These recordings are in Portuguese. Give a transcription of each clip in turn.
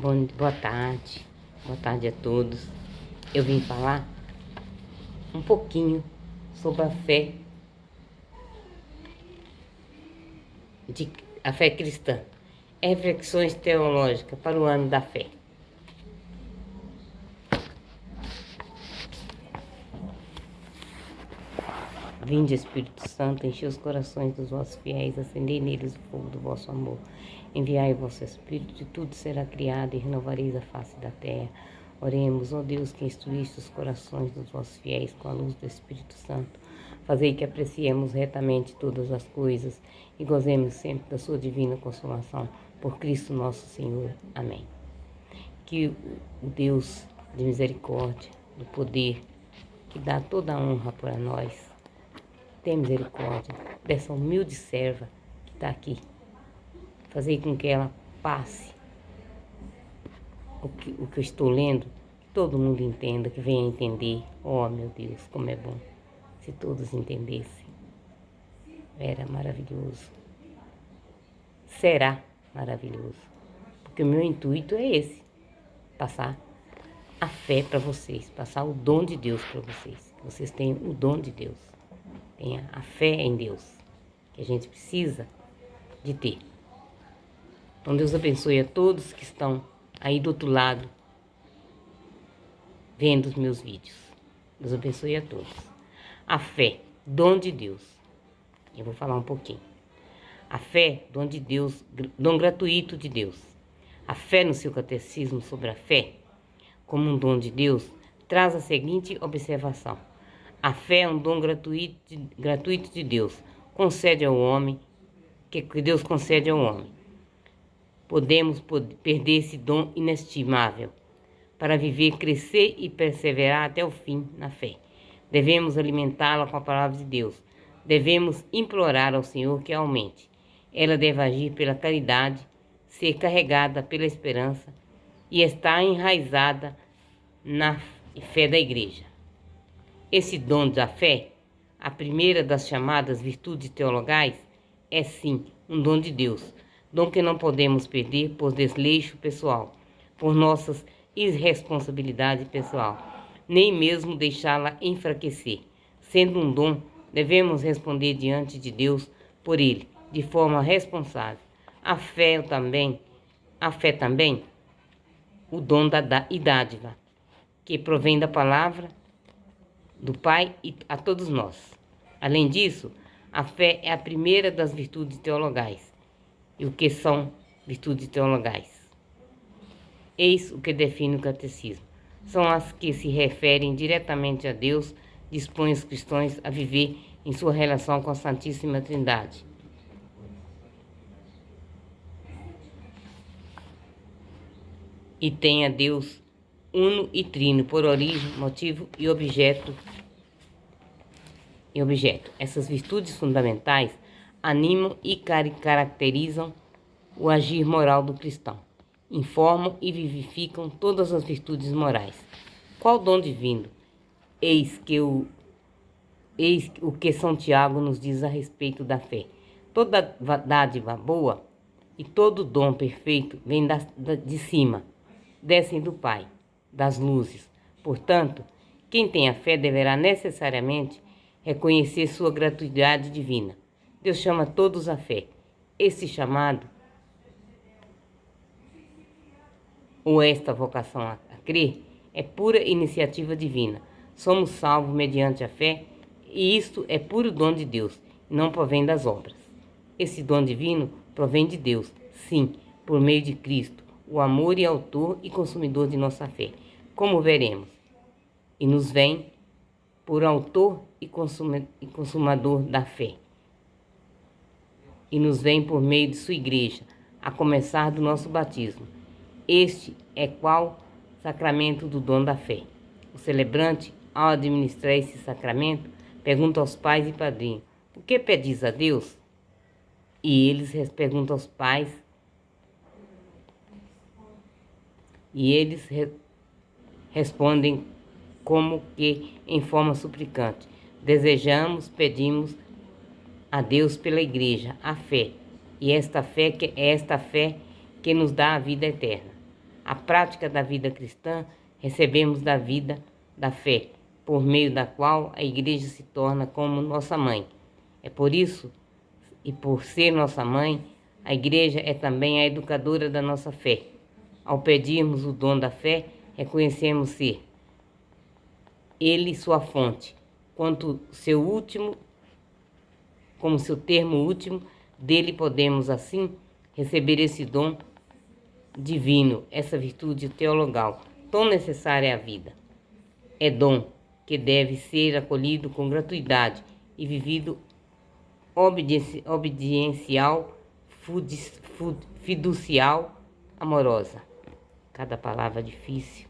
Boa tarde a todos. Eu vim falar um pouquinho sobre a fé cristã. Reflexões teológicas para o ano da fé. Vinde, Espírito Santo, enche os corações dos vossos fiéis, acendei neles o fogo do vosso amor. Enviai o vosso Espírito, e tudo será criado, e renovareis a face da terra. Oremos, ó Deus, que instruíste os corações dos vossos fiéis com a luz do Espírito Santo. Fazei que apreciemos retamente todas as coisas e gozemos sempre da sua divina consolação. Por Cristo nosso Senhor. Amém. Que o Deus de misericórdia, do poder, que dá toda a honra para nós, tenha misericórdia dessa humilde serva que está aqui. Fazer com que ela passe o que eu estou lendo, que todo mundo entenda, que venha entender. Oh, meu Deus, como é bom se todos entendessem. Era maravilhoso. Será maravilhoso. Porque o meu intuito é esse. Passar a fé para vocês. Passar o dom de Deus para vocês. Vocês têm o dom de Deus. Tenha a fé em Deus, que a gente precisa de ter. Então Deus abençoe a todos que estão aí do outro lado, vendo os meus vídeos. Deus abençoe a todos. A fé, dom de Deus. Eu vou falar um pouquinho. A fé, dom de Deus, dom gratuito de Deus. A fé no seu catecismo sobre a fé, como um dom de Deus, traz a seguinte observação. A fé é um dom gratuito de Deus, concede ao homem, que Deus concede ao homem. Podemos perder esse dom inestimável para viver, crescer e perseverar até o fim na fé. Devemos alimentá-la com a palavra de Deus. Devemos implorar ao Senhor que aumente. Ela deve agir pela caridade, ser carregada pela esperança e estar enraizada na fé da igreja. Esse dom da fé, a primeira das chamadas virtudes teologais, é sim um dom de Deus, dom que não podemos perder por desleixo pessoal, por nossas irresponsabilidade pessoal, nem mesmo deixá-la enfraquecer. Sendo um dom, devemos responder diante de Deus por ele, de forma responsável. A fé também, o dom da dádiva, que provém da palavra do Pai e a todos nós. Além disso, a fé é a primeira das virtudes teologais. E o que são virtudes teologais? Eis o que define o catecismo. São as que se referem diretamente a Deus, dispõem os cristãos a viver em sua relação com a Santíssima Trindade. E tem a Deus uno e trino, por origem, motivo e objeto. Essas virtudes fundamentais animam e caracterizam o agir moral do cristão. Informam e vivificam todas as virtudes morais. Qual dom divino? Eis o que São Tiago nos diz a respeito da fé. Toda dádiva boa e todo dom perfeito vem de cima, descem do Pai, das luzes. Portanto, quem tem a fé deverá necessariamente reconhecer sua gratuidade divina. Deus chama todos à fé. Esse chamado, ou esta vocação a crer, é pura iniciativa divina. Somos salvos mediante a fé, e isto é puro dom de Deus, não provém das obras. Esse dom divino provém de Deus, sim, por meio de Cristo, o amor e autor e consumidor de nossa fé, como veremos. E nos vem por autor e consumador da fé. E nos vem por meio de sua igreja, a começar do nosso batismo. Este é qual sacramento do dom da fé. O celebrante, ao administrar esse sacramento, pergunta aos pais e padrinhos: o que pedis a Deus? E eles perguntam aos pais, e eles respondem como que em forma suplicante: desejamos, pedimos a Deus pela igreja, a fé, e esta fé que nos dá a vida eterna. A prática da vida cristã recebemos da vida da fé, por meio da qual a Igreja se torna como nossa mãe. É por isso, e por ser nossa mãe, a Igreja é também a educadora da nossa fé. Ao pedirmos o dom da fé, reconhecemos ser Ele sua fonte, como seu termo último, dele podemos assim receber esse dom divino, essa virtude teologal, tão necessária à vida. É dom que deve ser acolhido com gratuidade e vivido obediencial, fiducial, amorosa. Cada palavra difícil.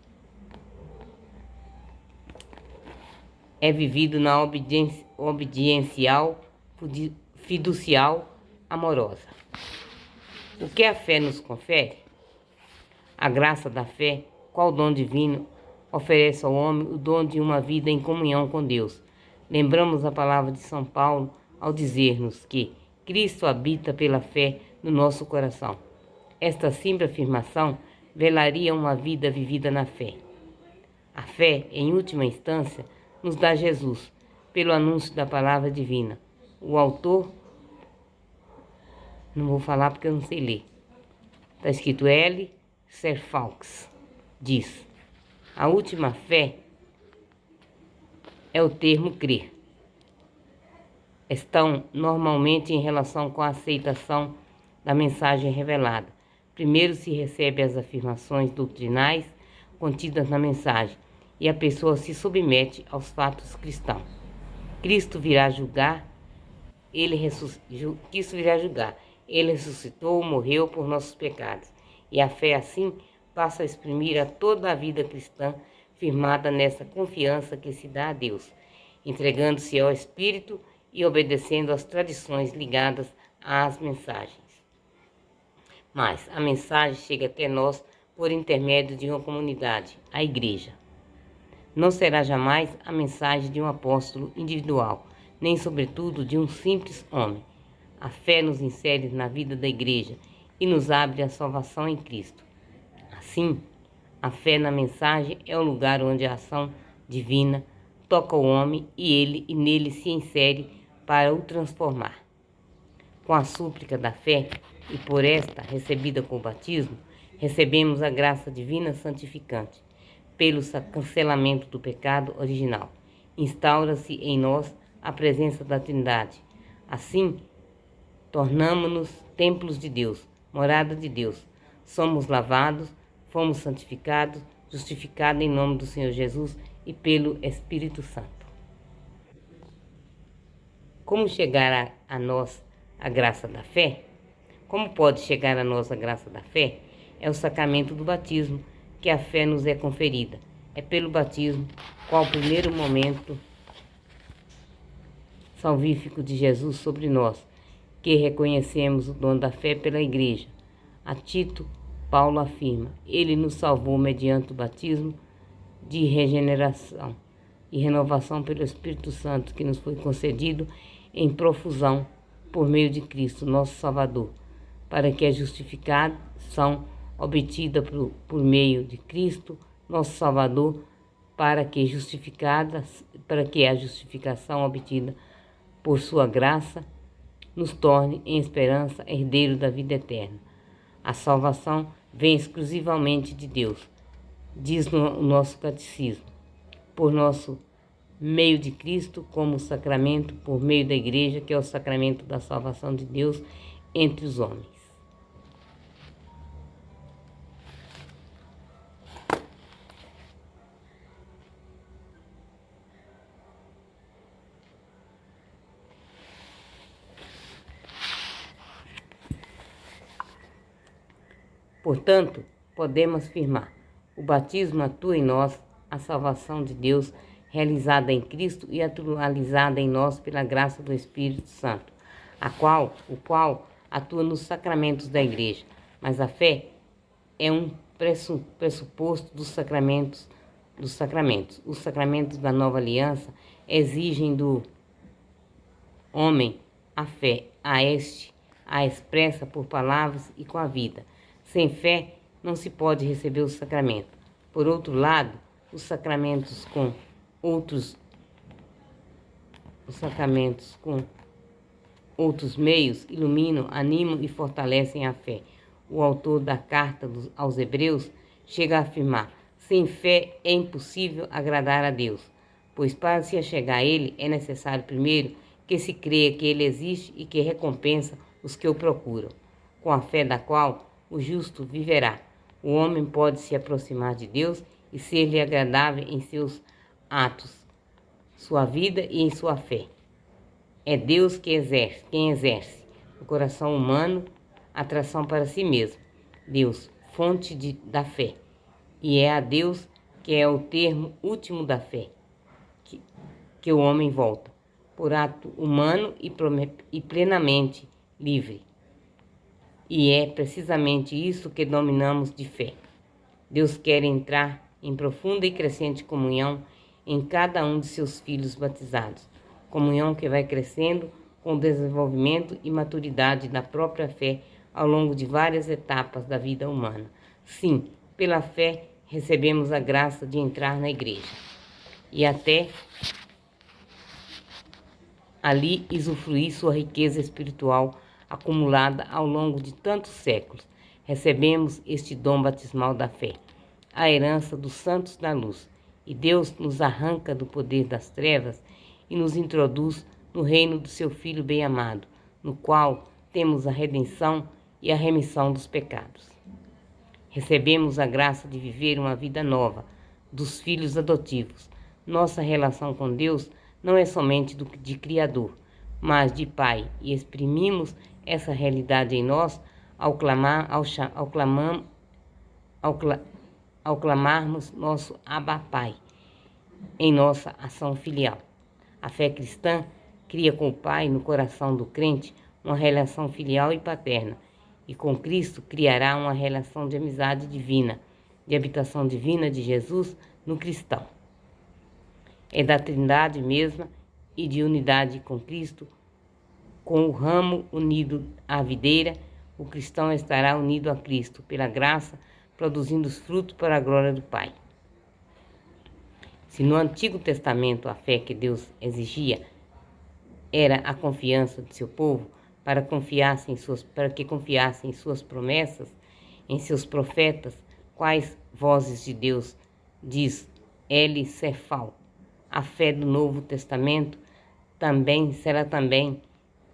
É vivido na obediencial, fiducial, amorosa. O que a fé nos confere? A graça da fé, qual dom divino, oferece ao homem o dom de uma vida em comunhão com Deus. Lembramos a palavra de São Paulo ao dizer-nos que Cristo habita pela fé no nosso coração. Esta simples afirmação velaria uma vida vivida na fé. A fé, em última instância, nos dá Jesus, pelo anúncio da palavra divina. O autor, não vou falar porque eu não sei ler, está escrito L. Serfaux, diz: a última fé é o termo crer. Estão normalmente em relação com a aceitação da mensagem revelada. Primeiro se recebe as afirmações doutrinais contidas na mensagem e a pessoa se submete aos fatos cristãos. Cristo virá julgar, ele ressuscitou, morreu por nossos pecados. E a fé, assim, passa a exprimir a toda a vida cristã, firmada nessa confiança que se dá a Deus, entregando-se ao Espírito e obedecendo às tradições ligadas às mensagens. Mas a mensagem chega até nós por intermédio de uma comunidade, a Igreja. Não será jamais a mensagem de um apóstolo individual, nem, sobretudo, de um simples homem. A fé nos insere na vida da Igreja e nos abre a salvação em Cristo. Assim, a fé na mensagem é o lugar onde a ação divina toca o homem e nele se insere para o transformar. Com a súplica da fé e por esta recebida com o batismo, recebemos a graça divina santificante. Pelo cancelamento do pecado original, instaura-se em nós a presença da Trindade. Assim, tornamo-nos templos de Deus, morada de Deus. Somos lavados, fomos santificados, justificados em nome do Senhor Jesus e pelo Espírito Santo. Como chegar a nós a graça da fé? Como pode chegar a nós a graça da fé? É o sacramento do batismo, que a fé nos é conferida. É pelo batismo, qual o primeiro momento salvífico de Jesus sobre nós, que reconhecemos o dom da fé pela Igreja. A Tito, Paulo afirma: ele nos salvou mediante o batismo de regeneração e renovação pelo Espírito Santo, que nos foi concedido em profusão por meio de Cristo, nosso Salvador, para que a justificação obtida por meio de Cristo, nosso Salvador, para que a justificação obtida por sua graça nos torne em esperança herdeiro da vida eterna. A salvação vem exclusivamente de Deus, diz o nosso catecismo, por nosso meio de Cristo, como sacramento, por meio da Igreja, que é o sacramento da salvação de Deus entre os homens. Portanto, podemos afirmar: o batismo atua em nós a salvação de Deus realizada em Cristo e atualizada em nós pela graça do Espírito Santo, o qual atua nos sacramentos da Igreja. Mas a fé é um pressuposto dos sacramentos. Os sacramentos da nova aliança exigem do homem a fé, a expressa por palavras e com a vida. Sem fé, não se pode receber o sacramento. Por outro lado, os sacramentos com outros meios iluminam, animam e fortalecem a fé. O autor da carta aos Hebreus chega a afirmar: sem fé é impossível agradar a Deus, pois para se achegar a Ele é necessário primeiro que se creia que Ele existe e que recompensa os que o procuram. Com a fé da qual o justo viverá, o homem pode se aproximar de Deus e ser-lhe agradável em seus atos, sua vida e em sua fé. É Deus quem exerce no coração humano atração para si mesmo. Deus, fonte da fé. E é a Deus que é o termo último da fé, que o homem volta, por ato humano e plenamente livre. E é precisamente isso que denominamos de fé. Deus quer entrar em profunda e crescente comunhão em cada um de seus filhos batizados. Comunhão que vai crescendo com o desenvolvimento e maturidade da própria fé ao longo de várias etapas da vida humana. Sim, pela fé recebemos a graça de entrar na igreja e até ali usufruir sua riqueza espiritual acumulada ao longo de tantos séculos. Recebemos este dom batismal da fé, a herança dos santos da luz, e Deus nos arranca do poder das trevas e nos introduz no reino do seu Filho bem-amado, no qual temos a redenção e a remissão dos pecados. Recebemos a graça de viver uma vida nova, dos filhos adotivos. Nossa relação com Deus não é somente de Criador, mas de Pai, e exprimimos essa realidade em nós ao clamarmos nosso Abba Pai, em nossa ação filial. A fé cristã cria com o Pai no coração do crente uma relação filial e paterna, e com Cristo criará uma relação de amizade divina, de habitação divina de Jesus no cristão. É da Trindade mesma e de unidade com Cristo, com o ramo unido à videira, o cristão estará unido a Cristo pela graça, produzindo os frutos para a glória do Pai. Se no Antigo Testamento a fé que Deus exigia era a confiança de seu povo para que confiassem em suas promessas, em seus profetas, quais vozes de Deus diz Eli Cefal. A fé do Novo Testamento será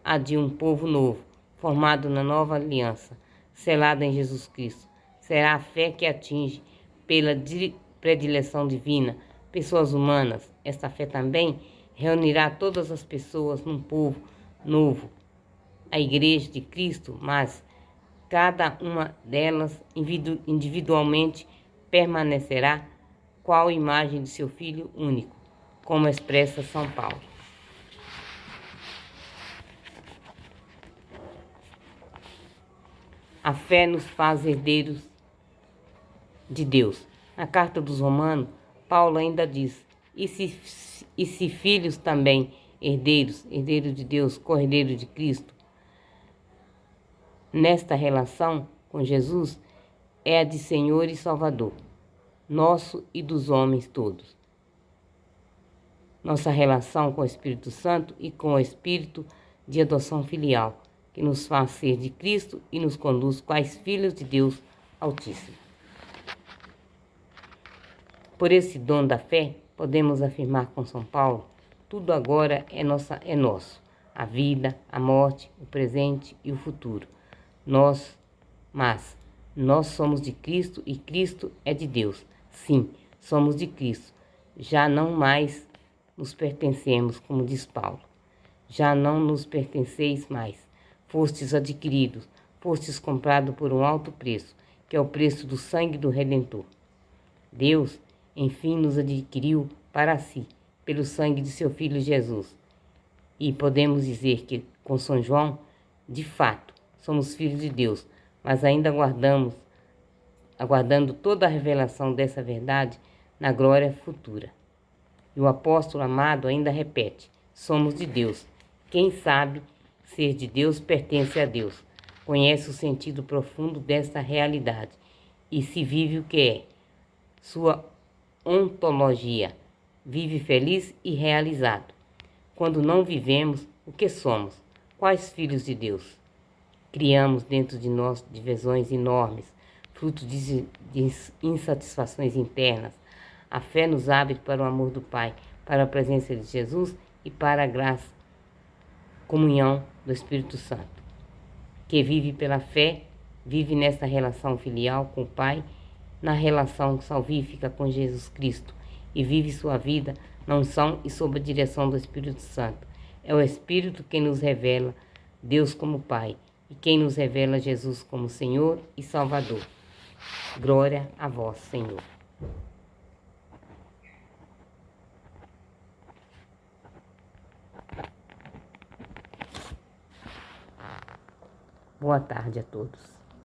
a de um povo novo, formado na nova aliança, selada em Jesus Cristo. Será a fé que atinge, pela predileção divina, pessoas humanas. Esta fé também reunirá todas as pessoas num povo novo, a Igreja de Cristo, mas cada uma delas individualmente permanecerá qual imagem de seu Filho único, como expressa São Paulo. A fé nos faz herdeiros de Deus. Na carta dos Romanos, Paulo ainda diz: e se filhos também, herdeiros de Deus, co-herdeiros de Cristo. Nesta relação com Jesus é a de Senhor e Salvador, nosso e dos homens todos. Nossa relação com o Espírito Santo e com o Espírito de adoção filial, que nos faz ser de Cristo e nos conduz quais filhos de Deus Altíssimo. Por esse dom da fé, podemos afirmar com São Paulo: tudo agora é nosso, a vida, a morte, o presente e o futuro. Mas nós somos de Cristo e Cristo é de Deus. Sim, somos de Cristo. Já não mais nos pertencemos, como diz Paulo. Já não nos pertenceis mais. Fostes adquiridos, fostes comprados por um alto preço, que é o preço do sangue do Redentor. Deus, enfim, nos adquiriu para si, pelo sangue de seu Filho Jesus. E podemos dizer que, com São João, de fato, somos filhos de Deus, mas ainda aguardando toda a revelação dessa verdade na glória futura. E o apóstolo amado ainda repete: somos de Deus. Quem sabe ser de Deus pertence a Deus, conhece o sentido profundo desta realidade e se vive o que é. Sua ontologia, vive feliz e realizado. Quando não vivemos, o que somos? Quais filhos de Deus? Criamos dentro de nós divisões enormes, fruto de insatisfações internas. A fé nos abre para o amor do Pai, para a presença de Jesus e para a graça, comunhão do Espírito Santo. Que vive pela fé, vive nessa relação filial com o Pai, na relação salvífica com Jesus Cristo e vive sua vida na unção e sob a direção do Espírito Santo. É o Espírito quem nos revela Deus como Pai e quem nos revela Jesus como Senhor e Salvador. Glória a vós, Senhor. Boa tarde a todos.